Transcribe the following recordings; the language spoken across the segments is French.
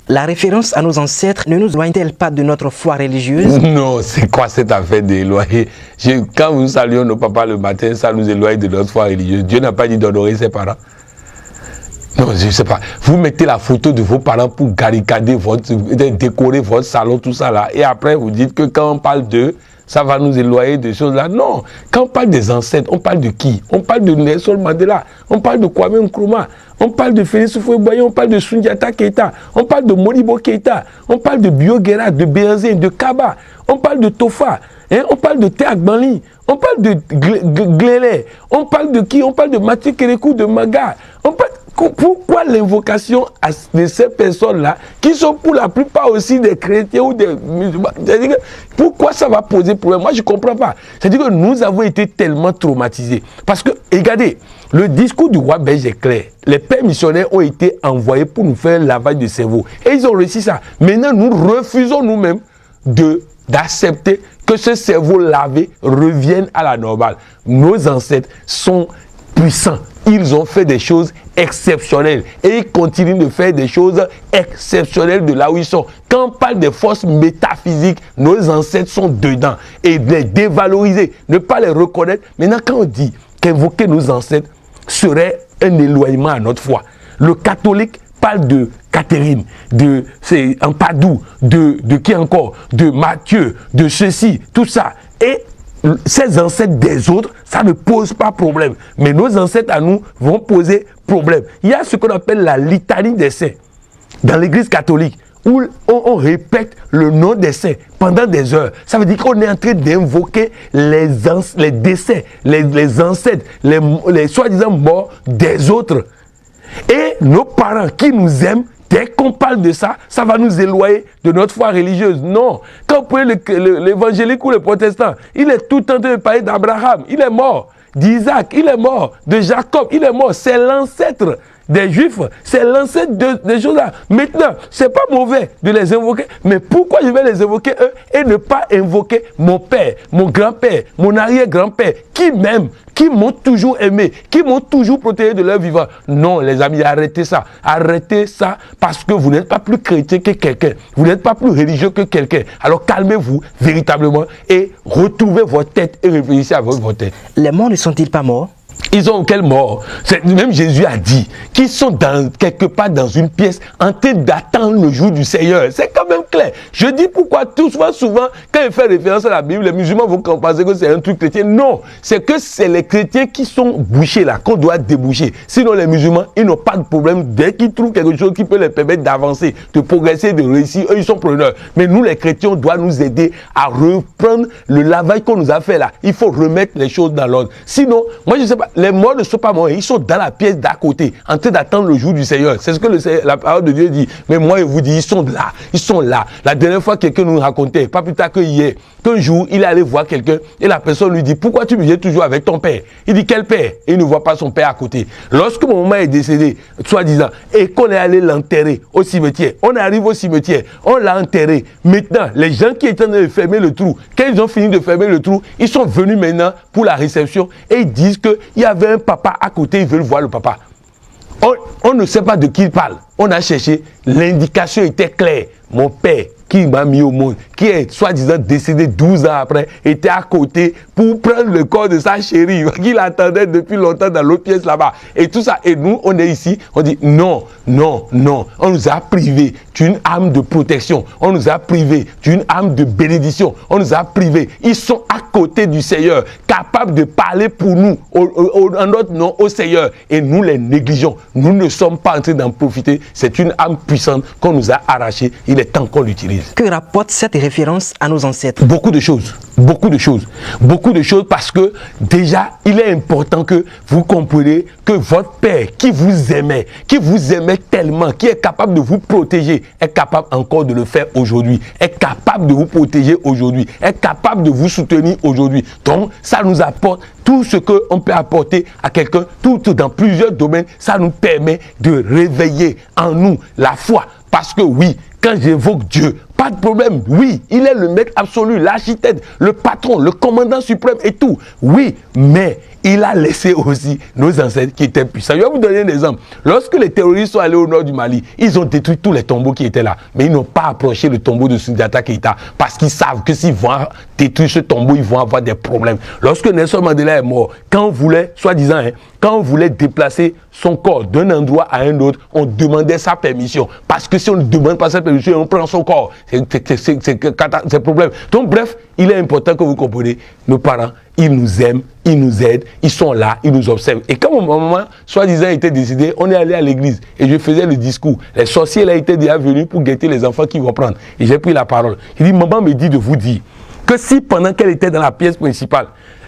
La référence à nos ancêtres ne nous éloigne-t-elle pas de notre foi religieuse? Non, c'est quoi cette affaire d'éloigner? Quand nous saluons nos papas le matin, ça nous éloigne de notre foi religieuse. Dieu n'a pas dit d'honorer ses parents. Non, je ne sais pas. Vous mettez la photo de vos parents pour barricader décorer votre salon, tout ça là. Et après, vous dites que quand on parle d'eux, ça va nous éloigner de choses là. Non. Quand on parle des ancêtres, on parle de qui? On parle de Nelson Mandela. On parle de Kwame Nkrumah. On parle de Félix Houphouët-Boigny. On parle de Soundiata Keita. On parle de Modibo Keita. On parle de Bio Guerra, de Béhanzé, de Kaba. On parle de Tofa. Hein? On parle de Théa Gbanli. On parle de Glélé. On parle de qui? On parle de Mathieu Kérékou, de Maga. On parle... Pourquoi l'invocation de ces personnes-là, qui sont pour la plupart aussi des chrétiens ou des musulmans, pourquoi ça va poser problème? Moi, je ne comprends pas. C'est-à-dire que nous avons été tellement traumatisés. Parce que, regardez, le discours du roi belge est clair. Les pères missionnaires ont été envoyés pour nous faire un lavage de cerveau. Et ils ont réussi ça. Maintenant, nous refusons nous-mêmes d'accepter que ce cerveau lavé revienne à la normale. Nos ancêtres sont puissants. Ils ont fait des choses exceptionnelles et ils continuent de faire des choses exceptionnelles de là où ils sont. Quand on parle des forces métaphysiques, nos ancêtres sont dedans et les dévaloriser, ne pas les reconnaître. Maintenant, quand on dit qu'invoquer nos ancêtres serait un éloignement à notre foi, le catholique parle de Catherine, de Ampadu, de qui encore, de Matthieu, de ceci, tout ça. Et ces ancêtres des autres, ça ne pose pas problème. Mais nos ancêtres à nous vont poser problème. Il y a ce qu'on appelle la litanie des saints dans l'église catholique, où on répète le nom des saints pendant des heures. Ça veut dire qu'on est en train d'invoquer les décès, les ancêtres, les soi-disant morts des autres. Et nos parents qui nous aiment, dès qu'on parle de ça, ça va nous éloigner de notre foi religieuse. Non. Quand vous prenez l'évangélique ou le protestant, il est tout le temps en train de parler d'Abraham. Il est mort. D'Isaac, il est mort. De Jacob, il est mort. C'est l'ancêtre des Juifs. C'est l'ancêtre des choses là. Maintenant, c'est pas mauvais de les invoquer. Mais pourquoi je vais les invoquer eux et ne pas invoquer mon père, mon grand-père, mon arrière-grand-père, qui m'aiment, qui m'ont toujours aimé, qui m'ont toujours protégé de leur vivant? Non, les amis, arrêtez ça. Arrêtez ça parce que vous n'êtes pas plus chrétien que quelqu'un. Vous n'êtes pas plus religieux que quelqu'un. Alors calmez-vous véritablement et retrouvez votre tête et réfléchissez à votre tête. Les morts ne sont-ils pas morts? Ils ont quelle mort? Même Jésus a dit qu'ils sont quelque part dans une pièce en train d'attendre le jour du Seigneur. C'est quand même clair. Je dis pourquoi souvent, quand il fait référence à la Bible, les musulmans vont penser que c'est un truc chrétien. Non, c'est que c'est les chrétiens qui sont bouchés là, qu'on doit déboucher. Sinon, les musulmans, ils n'ont pas de problème. Dès qu'ils trouvent quelque chose qui peut les permettre d'avancer, de progresser, de réussir, eux, ils sont preneurs. Mais nous, les chrétiens, on doit nous aider à reprendre le lavage qu'on nous a fait là. Il faut remettre les choses dans l'ordre. Sinon, moi, je ne sais pas, les morts ne sont pas morts, ils sont dans la pièce d'à côté, en train d'attendre le jour du Seigneur. C'est ce que la parole de Dieu dit. Mais moi, je vous dis, ils sont là, ils sont là. La dernière fois, quelqu'un nous racontait, pas plus tard que hier, qu'un jour, il est allé voir quelqu'un et la personne lui dit, pourquoi tu me viens toujours avec ton père? Il dit, quel père? Et il ne voit pas son père à côté. Lorsque mon maman est décédée, soi-disant, et qu'on est allé l'enterrer au cimetière, on arrive au cimetière, on l'a enterré. Maintenant, les gens qui étaient en train de fermer le trou, quand ils ont fini de fermer le trou, ils sont venus maintenant pour la réception et ils disent qu'il y avait un papa à côté, ils veulent voir le papa. On ne sait pas de qui il parle. On a cherché, l'indication était claire. Mon père, qui m'a mis au monde, qui est soi-disant décédé 12 ans après, était à côté pour prendre le corps de sa chérie, qu'il attendait depuis longtemps dans l'autre pièce là-bas. Et tout ça, et nous, on est ici, on dit non, non, non. On nous a privés d'une âme de protection. On nous a privés d'une âme de bénédiction. On nous a privés. Ils sont à côté du Seigneur, capables de parler pour nous, en notre nom au Seigneur. Et nous les négligeons. Nous ne sommes pas en train d'en profiter. C'est une âme puissante qu'on nous a arrachée. Il est temps qu'on l'utilise. Que rapporte cette référence à nos ancêtres? Beaucoup de choses. Beaucoup de choses. Beaucoup de choses parce que déjà, il est important que vous compreniez que votre Père qui vous aimait tellement, qui est capable de vous protéger, est capable encore de le faire aujourd'hui, est capable de vous protéger aujourd'hui, est capable de vous soutenir aujourd'hui. Donc, ça nous apporte tout ce qu'on peut apporter à quelqu'un, tout dans plusieurs domaines, ça nous permet de réveiller en nous la foi. Parce que oui, quand j'évoque Dieu, Pas de problème. Oui, il est le maître absolu, l'architecte, le patron, le commandant suprême et tout. Oui, mais il a laissé aussi nos ancêtres qui étaient puissants. Je vais vous donner un exemple. Lorsque les terroristes sont allés au nord du Mali, ils ont détruit tous les tombeaux qui étaient là. Mais ils n'ont pas approché le tombeau de Soundiata Keïta parce qu'ils savent que s'ils vont détruire ce tombeau, ils vont avoir des problèmes. Lorsque Nelson Mandela est mort, quand on voulait, soi-disant, quand on voulait déplacer son corps d'un endroit à un autre, on demandait sa permission. Parce que si on ne demande pas sa permission, on prend son corps. C'est problème. Donc bref, il est important que vous compreniez, nos parents, ils nous aiment, ils nous aident, ils sont là, ils nous observent. Et quand mon maman, soi-disant, était décédée, on est allé à l'église et je faisais le discours. Les sorciers là étaient déjà venus pour guetter les enfants qui vont prendre. Et j'ai pris la parole. Il dit, maman me dit de vous dire que si pendant qu'elle était dans la pièce principale,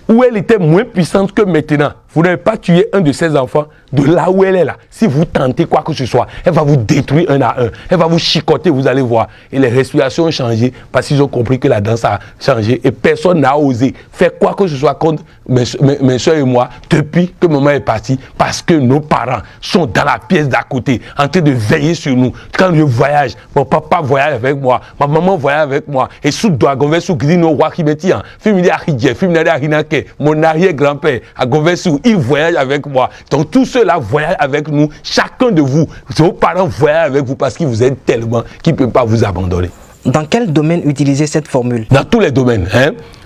où elle était moins puissante que maintenant, vous n'avez pas tué un de ses enfants de là où elle est là. Si vous tentez quoi que ce soit, elle va vous détruire un à un. Elle va vous chicoter, vous allez voir. Et les respirations ont changé parce qu'ils ont compris que la danse a changé. Et personne n'a osé faire quoi que ce soit contre mes soeurs et moi depuis que maman est partie. Parce que nos parents sont dans la pièce d'à côté, en train de veiller sur nous. Quand je voyage, mon papa voyage avec moi, ma maman voyage avec moi. Et sous Douagonvé, sous Grino, Wakimeti, mon arrière-grand-père, à Gonversou, il voyage avec moi. Donc tous ceux-là voyagent avec nous. Chacun de vous, vos parents voyagent avec vous parce qu'ils vous aiment tellement qu'ils ne peuvent pas vous abandonner. Dans quel domaine utiliser cette formule? Dans tous les domaines.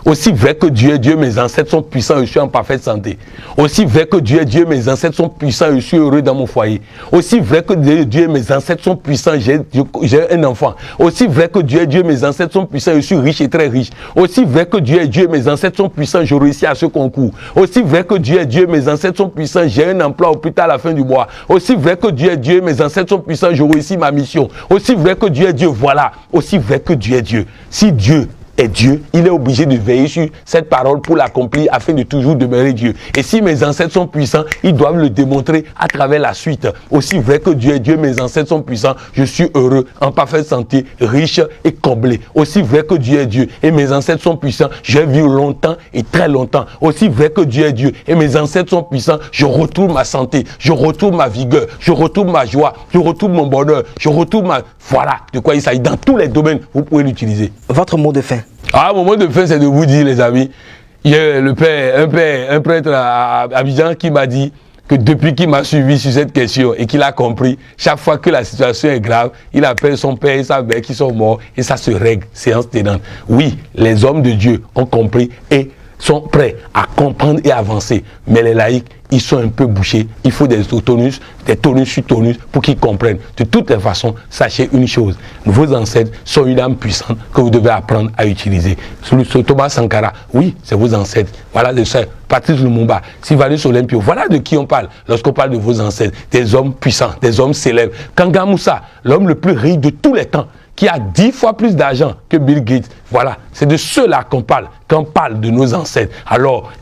Aussi vrai que Dieu est Dieu, mes ancêtres sont puissants et je suis en parfaite santé. Aussi vrai que Dieu est Dieu, mes ancêtres sont puissants et je suis heureux dans mon foyer. Aussi vrai que Dieu est Dieu, mes ancêtres sont puissants, j'ai un enfant. Aussi vrai que Dieu est Dieu, mes ancêtres sont puissants et je suis riche et très riche. Aussi vrai que Dieu est Dieu, mes ancêtres sont puissants, je réussis à ce concours. Aussi vrai que Dieu est Dieu, mes ancêtres sont puissants, j'ai un emploi au plus tard à la fin du mois. Aussi vrai que Dieu est Dieu, mes ancêtres sont puissants, je réussis ma mission. Aussi vrai que Dieu est Dieu, voilà. Aussi vrai que Dieu est Dieu. Si Dieu est Dieu, il est obligé de veiller sur cette parole pour l'accomplir afin de toujours demeurer Dieu. Et si mes ancêtres sont puissants, ils doivent le démontrer à travers la suite. Aussi vrai que Dieu est Dieu, mes ancêtres sont puissants, je suis heureux, en parfaite santé, riche et comblé. Aussi vrai que Dieu est Dieu et mes ancêtres sont puissants, je vis longtemps et très longtemps. Aussi vrai que Dieu est Dieu et mes ancêtres sont puissants, je retrouve ma santé, je retrouve ma vigueur, je retrouve ma joie, je retrouve mon bonheur, je retrouve ma... Voilà de quoi il s'agit. Dans tous les domaines, vous pouvez l'utiliser. Votre mot de fin? Mon mot de fin, c'est de vous dire, les amis, il y a un prêtre à Abidjan qui m'a dit que depuis qu'il m'a suivi sur cette question et qu'il a compris, chaque fois que la situation est grave, il appelle son père et sa mère qui sont morts et ça se règle, séance tenante. Oui, les hommes de Dieu ont compris et sont prêts à comprendre et avancer, mais les laïcs, ils sont un peu bouchés. Il faut des tonus sur tonus pour qu'ils comprennent. De toutes les façons, sachez une chose. Vos ancêtres sont une âme puissante que vous devez apprendre à utiliser. Sur Thomas Sankara, oui, c'est vos ancêtres. Voilà le seul. Patrice Lumumba, Sylvanus Olympio, voilà de qui on parle lorsqu'on parle de vos ancêtres. Des hommes puissants, des hommes célèbres. Kanga Moussa, l'homme le plus riche de tous les temps, qui a 10 fois plus d'argent que Bill Gates. Voilà, c'est de ceux-là qu'on parle, quand on parle de nos ancêtres. Alors,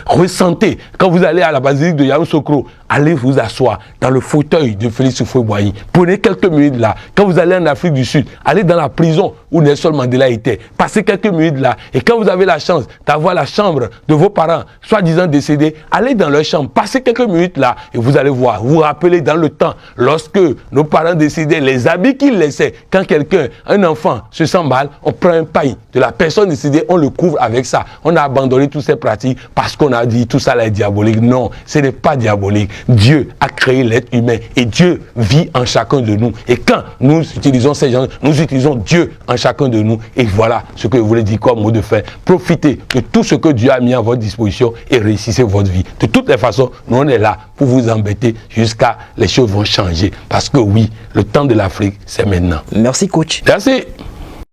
ressentez, quand vous allez à la basilique de Yamoussoukro, allez vous asseoir dans le fauteuil de Félix Houphouët-Boigny. Prenez quelques minutes là. Quand vous allez en Afrique du Sud, allez dans la prison où Nelson Mandela était. Passez quelques minutes là. Et quand vous avez la chance d'avoir la chambre de vos parents, soi-disant décédés, allez dans leur chambre. Passez quelques minutes là et vous allez voir. Vous vous rappelez dans le temps, lorsque nos parents décédaient, les habits qu'ils laissaient, quand quelqu'un, un enfant, se sent mal, on prend un paille de la personne décédée, on le couvre avec ça. On a abandonné toutes ces pratiques parce qu'on a dit tout ça là est diabolique. Non, ce n'est pas diabolique. Dieu a créé l'être humain et Dieu vit en chacun de nous. Et quand nous utilisons ces gens, nous utilisons Dieu en chacun de nous. Et voilà ce que je voulais dire comme mot de fin. Profitez de tout ce que Dieu a mis à votre disposition et réussissez votre vie. De toutes les façons, nous on est là pour vous embêter jusqu'à les choses vont changer. Parce que oui, le temps de l'Afrique, c'est maintenant. Merci coach. Merci.